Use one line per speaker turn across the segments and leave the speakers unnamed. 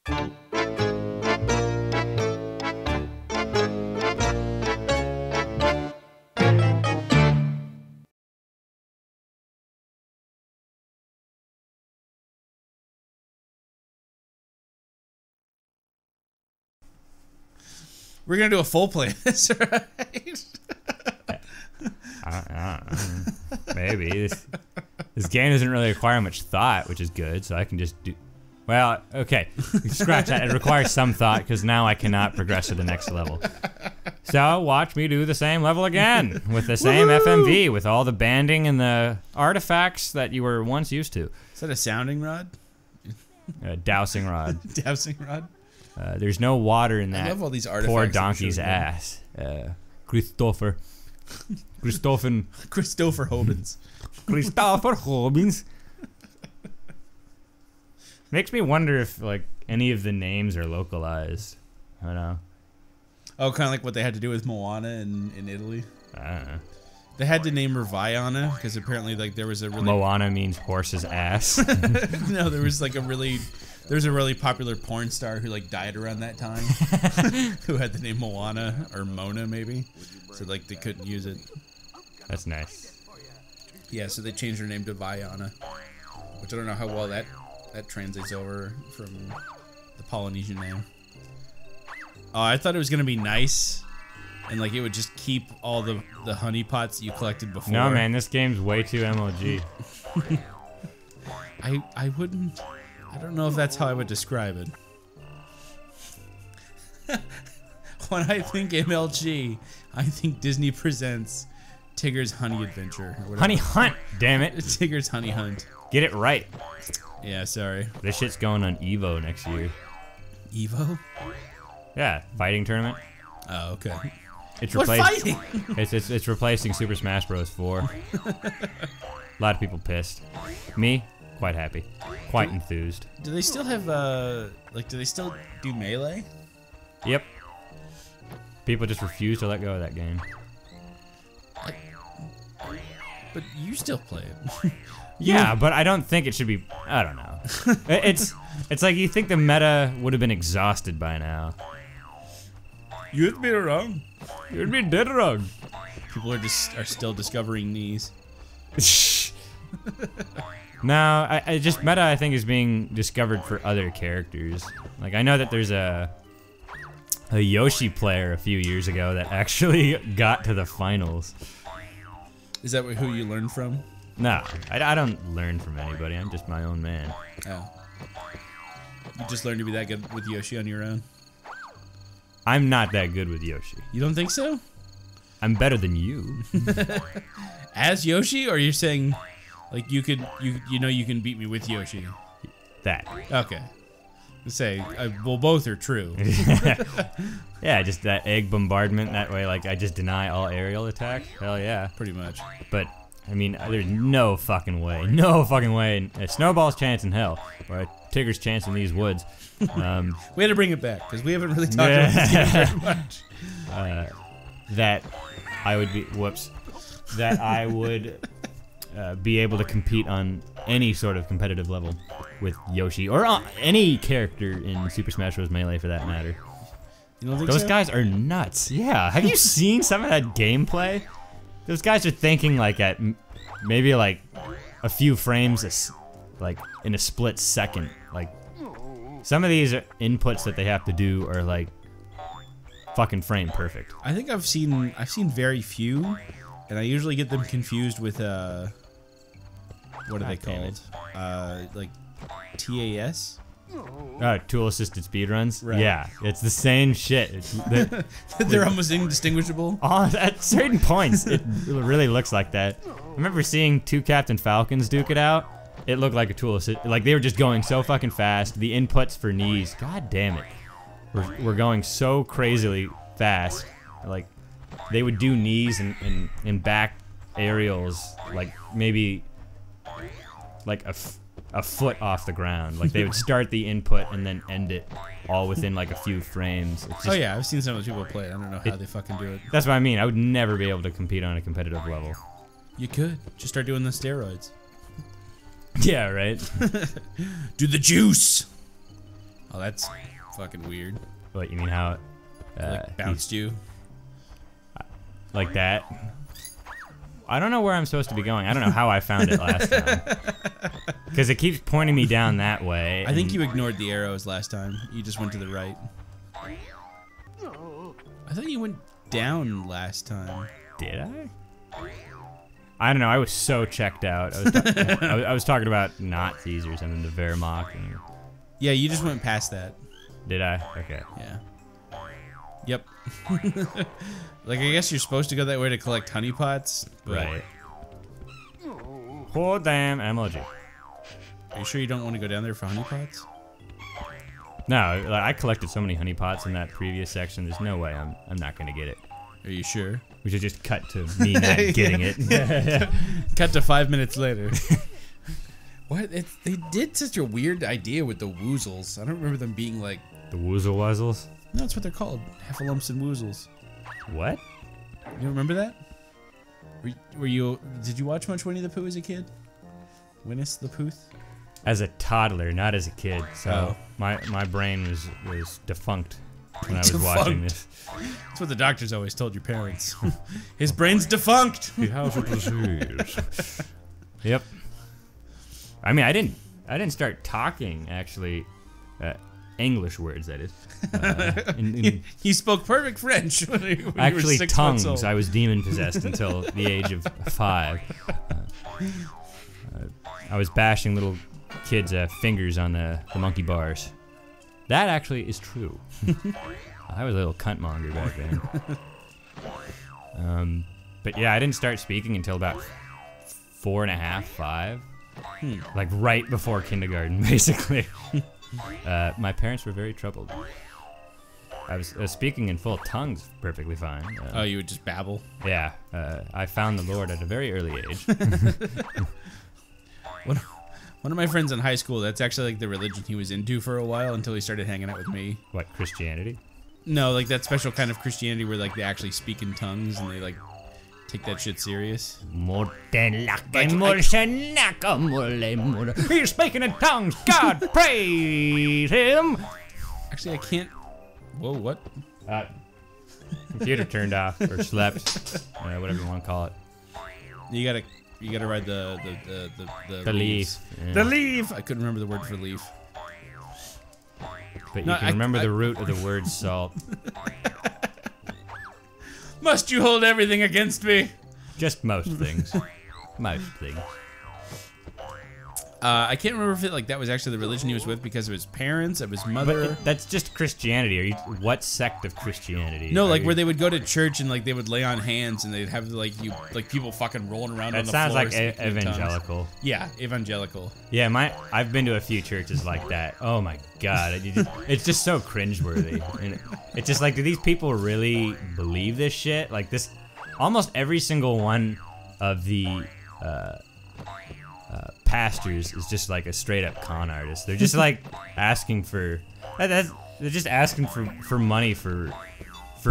We're gonna do a full play of this, right?
Maybe. This game doesn't really require much thought, which is good, so I can just do... Well, okay. Scratch that. It requires some thought, because now I cannot progress to the next level. So, watch me do the same level again, with the same FMV, with all the banding and the artifacts that you were once used to.
Is that a sounding rod?
A dowsing rod.
Dowsing rod?
There's no water in that
I love all these artifacts
poor donkey's ass. Christopher
Hobbins.
Christopher Hobbins. Makes me wonder if like any of the names are localized. I don't know.
Oh, kind of like what they had to do with Moana in Italy.
I don't know.
They had to name her Vaiana because apparently like there was a really
Moana means horse's ass.
No, there was like a really popular porn star who like died around that time who had the name Moana or Mona maybe, so like they couldn't use it.
That's nice.
Yeah, so they changed her name to Vaiana, which I don't know how well that translates over from the Polynesian name. Oh, I thought it was gonna be nice, and like it would just keep all the honey pots that you collected before.
No, man, this game's way too MLG.
I wouldn't. I don't know if that's how I would describe it. When I think MLG, I think Disney presents Tigger's Honey Adventure. Or
Honey Hunt, damn it.
Tigger's Honey Hunt.
Get it right.
Yeah, sorry.
This shit's going on Evo next year.
Evo?
Yeah, fighting tournament.
Oh, okay.
It's
What fighting?
It's replacing Super Smash Bros. 4. A lot of people pissed. Me, quite happy. Quite enthused.
Do they still have, do they still do Melee?
Yep. People just refuse to let go of that game.
But you still play it.
Yeah, but I don't think it should be, I don't know. It's like you think the meta would have been exhausted by now.
You'd be wrong.
You'd be dead wrong.
People are still discovering knees.
No, I just meta I think is being discovered for other characters. Like I know that there's a Yoshi player a few years ago that actually got to the finals.
Is that who you learned from?
No, I don't learn from anybody. I'm just my own man.
Oh. You just learned to be that good with Yoshi on your own?
I'm not that good with Yoshi.
You don't think so?
I'm better than you.
As Yoshi, or you're saying like you can beat me with Yoshi?
That.
Okay. Say, well, both are true.
Yeah, just that egg bombardment. That way, like, I just deny all aerial attack. Hell yeah.
Pretty much.
But, I mean, there's no fucking way. No fucking way. A snowball's chance in hell. Or a Tigger's chance in these woods.
We had to bring it back, because we haven't really talked about this game very much.
That I would be... Whoops. That I would... be able to compete on any sort of competitive level with Yoshi or any character in Super Smash Bros. Melee for that matter.
You don't think
Those
so?
guys are nuts. Yeah, have you seen some of that gameplay? Those guys are thinking like at maybe like a few frames, like in a split second. Like some of these inputs that they have to do are like fucking frame perfect.
I think I've seen very few, and I usually get them confused with what are they called? Like TAS?
Tool assisted speedruns.
Right.
Yeah, it's the same shit.
They're almost indistinguishable.
At certain points, it really looks like that. I remember seeing 2 Captain Falcons duke it out. It looked like a tool assist. Like they were just going so fucking fast. The inputs for knees, god damn it, were going so crazily fast. Like they would do knees and back aerials like maybe like a foot off the ground. Like they would start the input and then end it all within like a few frames. It's just,
Oh yeah, I've seen some of those people play it. I don't know how they fucking do it.
That's what I mean. I would never be able to compete on a competitive level.
You could. Just start doing the steroids.
Yeah, right?
Do the juice! Oh, that's fucking weird.
What, you mean how
Like bounced you?
like that? I don't know where I'm supposed to be going. I don't know how I found it last time. Because it keeps pointing me down that way.
I think you ignored the arrows last time. You just went to the right. I thought you went down last time.
Did I? I don't know. I was so checked out. I was talking about Nazis or something, the Wehrmacht. And,
Yeah, you just went past that.
did I? Okay.
Yeah. Yep. Like, I guess you're supposed to go that way to collect honeypots.
Right. Oh, damn emoji.
Are you sure you don't want to go down there for honeypots?
No, like, I collected so many honeypots in that previous section. There's no way I'm not gonna get it.
Are you sure?
We should just cut to me not getting it.
Cut to 5 minutes later. What? They did such a weird idea with the woozles. I don't remember them being like...
The woozle wuzzles?
No, that's what they're called. Heffalumps and woozles.
What?
You don't remember that? Were you... Did you watch much Winnie the Pooh as a kid? Winnie the Pooh?
As a toddler, not as a kid. So
Oh.
my brain was defunct when I was watching this.
That's what the doctors always told your parents. His brain's defunct.
He has a disease. Yep. I mean, I didn't start talking actually. English words, that is.
He spoke perfect French when you were
Actually,
6 months old.
tongues. I was demon possessed until the age of 5. I was bashing little kids' fingers on the monkey bars. That actually is true. I was a little cunt monger back then. But yeah, I didn't start speaking until about 4.5, 5. Like right before kindergarten, basically. My parents were very troubled. I was speaking in full tongues perfectly fine.
Oh, you would just babble?
Yeah, I found the Lord at a very early age.
One of my friends in high school, that's actually like the religion he was into for a while until he started hanging out with me.
What, Christianity?
No, like that special kind of Christianity where like they actually speak in tongues and they like take that shit serious.
He's speaking in tongues. God praise him.
Actually, I can't. Whoa, what?
Computer turned off or slept, whatever you want to call it.
You gotta ride the
The leaf. Yeah.
The leaf. I couldn't remember the word for leaf.
But you
No,
can remember the root of the word salt.
Must you hold everything against me?
Just most things. Most things.
I can't remember if that was actually the religion he was with because of his parents, of his mother.
But that's just Christianity. What sect of Christianity?
No, like where they would go to church and like they would lay on hands and they'd have like people fucking rolling around on the floor.
That sounds like evangelical.
Yeah, evangelical.
Yeah, I've been to a few churches like that. Oh my god, it's just so cringeworthy. And it's just like, do these people really believe this shit? Like this, almost every single one of the pastors is just like a straight up con artist. They're just like asking for they're just asking for money for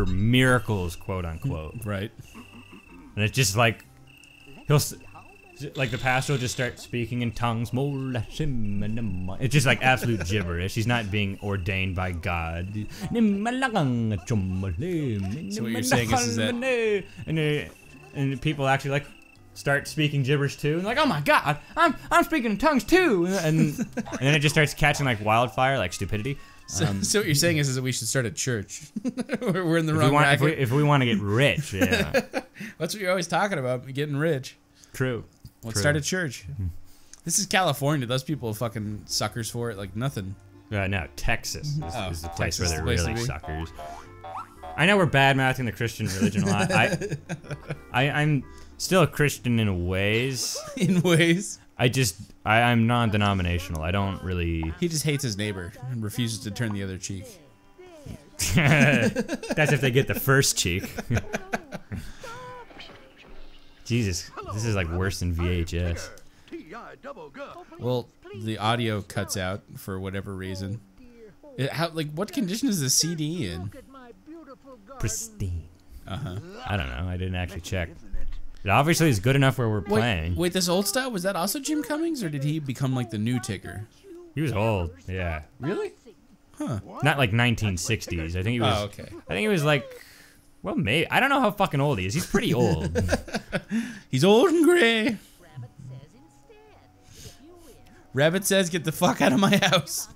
miracles, quote unquote.
Right.
And it's just like the pastor will just start speaking in tongues. It's just like absolute gibberish. He's not being ordained by God. So
what you're saying is that
and people actually like start speaking gibberish too, and like, oh my god, I'm speaking in tongues too, and then it just starts catching like wildfire, like stupidity.
So what you're saying is that we should start a church. We're in the wrong racket.
If we want to get rich, yeah.
That's what you're always talking about, getting rich.
True.
Let's start a church. This is California. Those people are fucking suckers for it like nothing.
No, Texas is the place
Texas
where
is
they're
the place to
really
be.
suckers. I know we're bad-mouthing the Christian religion a lot. I'm still a Christian in ways.
In ways.
I'm non-denominational. I don't really...
He just hates his neighbor and refuses to turn the other cheek.
That's if they get the first cheek. Jesus, this is like worse than VHS.
Well, the audio cuts out for whatever reason. What condition is the CD in?
Pristine.
Uh-huh.
I don't know. I didn't actually check. It obviously is good enough where we're playing.
Wait, this old style, was that also Jim Cummings, or did he become like the new Tigger?
He was old, yeah.
Really?
Not like 1960s. I think he was.
Oh, okay.
I think he was like, well, maybe. I don't know how fucking old he is. He's pretty old.
He's old and gray. Rabbit says, "Get the fuck out of my house."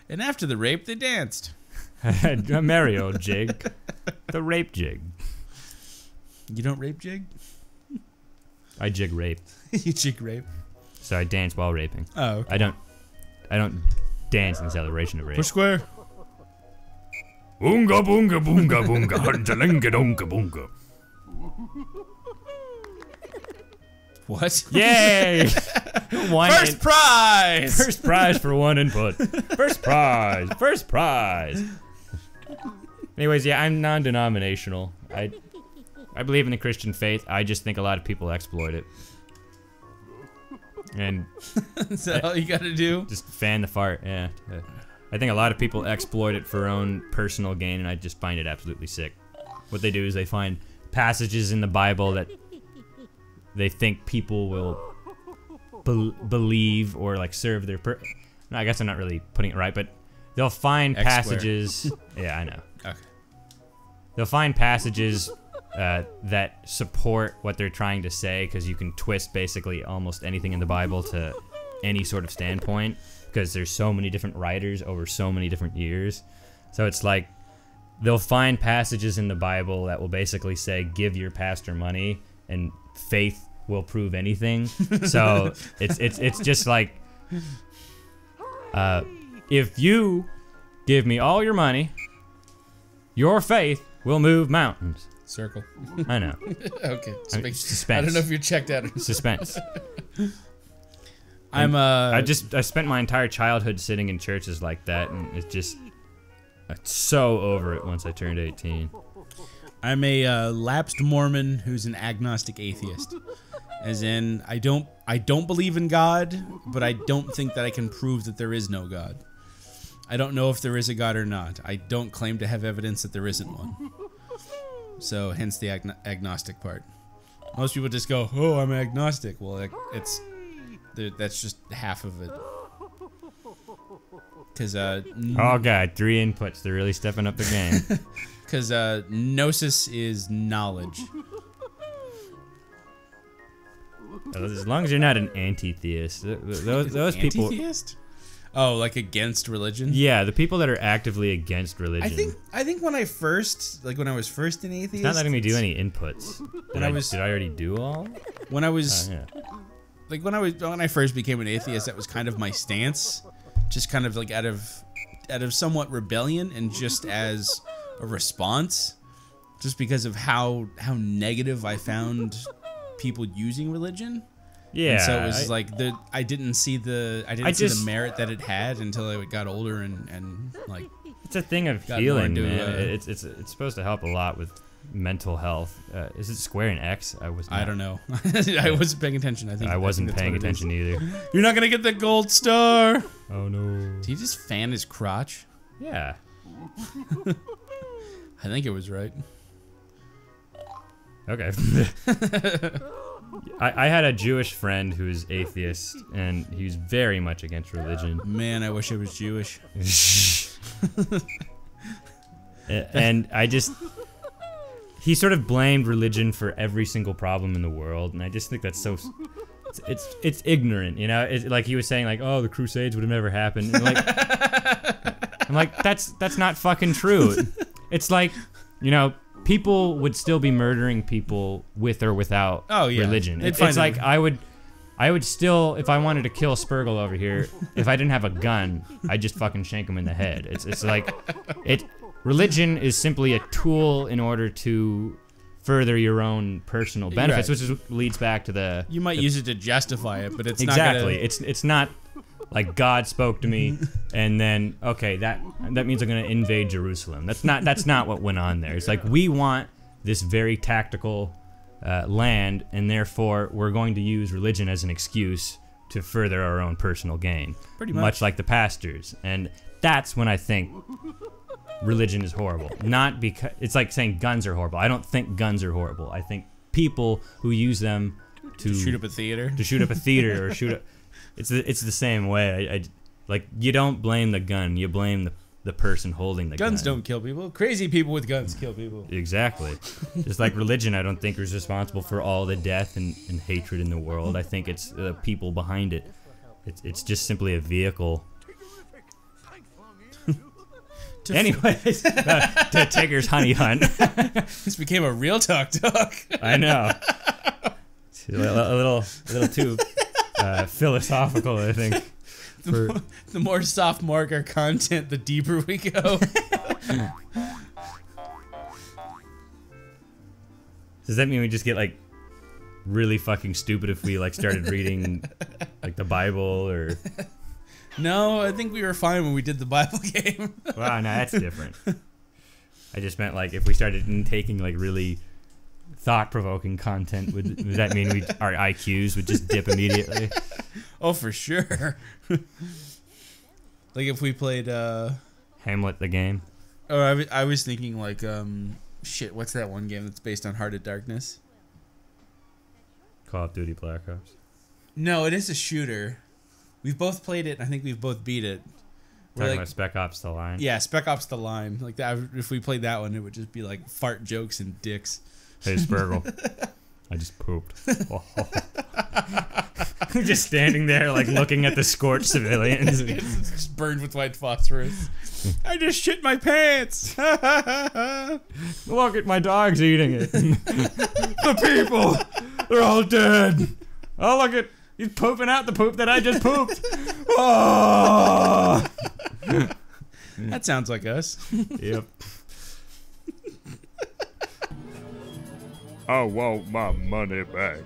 And after the rape, they danced.
A merry old jig. The rape jig.
You don't rape jig?
I jig rape.
You jig rape?
So I dance while raping.
Oh, okay.
I don't dance in celebration of rape.
Push square.
Oonga boonga boonga boonga hunjalinga donga boonga.
What?
Yay!
First prize!
First prize for one input. First prize. First prize. Anyways, yeah, I'm non-denominational. I believe in the Christian faith. I just think a lot of people exploit it. And
is that all you gotta do?
Just fan the fart, yeah. I think a lot of people exploit it for own personal gain, and I just find it absolutely sick. What they do is they find passages in the Bible that they think people will believe or like serve their no, I guess I'm not really putting it right, but they'll find passages. Yeah, I know.
Okay.
They'll find passages that support what they're trying to say, because you can twist basically almost anything in the Bible to any sort of standpoint, because there's so many different writers over so many different years. So it's like they'll find passages in the Bible that will basically say, give your pastor money and faith will prove anything. So it's just like, if you give me all your money, your faith will move mountains.
Circle.
I know.
Okay.
Suspense.
I don't know if you're checked out.
Suspense.
I
spent my entire childhood sitting in churches like that, and I'm so over it once I turned 18.
I'm a lapsed Mormon who's an agnostic atheist. As in, I don't believe in God, but I don't think that I can prove that there is no God. I don't know if there is a God or not. I don't claim to have evidence that there isn't one. So, hence the agnostic part. Most people just go, "Oh, I'm agnostic." Well, that's just half of it. Because
oh god, 3 inputs. They're really stepping up the game.
Because gnosis is knowledge.
As long as you're not an anti-theist, those people.
Anti-theist? Oh, like against religion?
Yeah, the people that are actively against religion.
I think when I was first an atheist.
It's not letting me do any inputs. Did I already do all?
When I was
yeah.
like when I first became an atheist, that was kind of my stance. Just kind of like out of somewhat rebellion and just as a response, just because of how negative I found people using religion.
Yeah.
And so it was I didn't see the merit that it had until I got older and like.
It's a thing of healing, man. It's supposed to help a lot with mental health. Is it square and X?
I don't know. I wasn't paying attention. I
wasn't paying attention either.
You're not gonna get the gold star.
Oh no.
Did he just fan his crotch?
Yeah.
I think it was right.
Okay. I had a Jewish friend who's atheist, and he was very much against religion.
Man, I wish I was Jewish.
And he sort of blamed religion for every single problem in the world, and I just think that's so, it's ignorant, you know? It's like he was saying, like, oh, the Crusades would have never happened. And I'm like, that's not fucking true. It's like, you know, people would still be murdering people with or without religion. It's like I would still, if I wanted to kill Spurgle over here, if I didn't have a gun, I'd just fucking shank him in the head. It's like, religion is simply a tool in order to further your own personal benefits, which leads back to the.
You might use it to justify it, but it's
exactly.
not gonna...
It's not like God spoke to me, and then okay, that means I'm gonna invade Jerusalem. That's not what went on there. It's like we want this very tactical land, and therefore we're going to use religion as an excuse to further our own personal gain.
Pretty
much like the pastors, and that's when I think religion is horrible. Not because it's like saying guns are horrible. I don't think guns are horrible. I think people who use them
To shoot up a theater.
To shoot up a theater or shoot up. It's the same way. I like, you don't blame the gun. You blame the person holding the gun.
Guns don't kill people. Crazy people with guns kill people.
Exactly. Just like religion, I don't think is responsible for all the death and hatred in the world. I think it's the people behind it. It's just simply a vehicle. Anyways, to Tigger's honey hunt.
This became a real talk.
I know. A little too philosophical, I think.
The more sophomore our content, the deeper we go.
Does that mean we just get like really fucking stupid if we like started reading like the Bible or?
No, I think we were fine when we did the Bible game.
Wow, no, that's different. I just meant like if we started taking like really thought-provoking content, would that mean our IQs would just dip immediately?
Oh, for sure. Like if we played
Hamlet the game.
Oh, I was thinking like shit, what's that one game that's based on Heart of Darkness?
Call of Duty Black Ops.
No, it is a shooter. We've both played it, and I think we've both beat it.
Talking about Spec Ops The Line?
Yeah, Spec Ops The Line. Like that, if we played that one, it would just be like fart jokes and dicks.
Hey, Spurgle. I just pooped. Just standing there, like, looking at the scorched civilians.
It's just burned with white phosphorus. I just shit my pants.
Look at my dog's eating it. The people, they're all dead. Oh, look at, he's pooping out the poop that I just pooped. Oh!
That sounds like us.
Yep. I want my money back.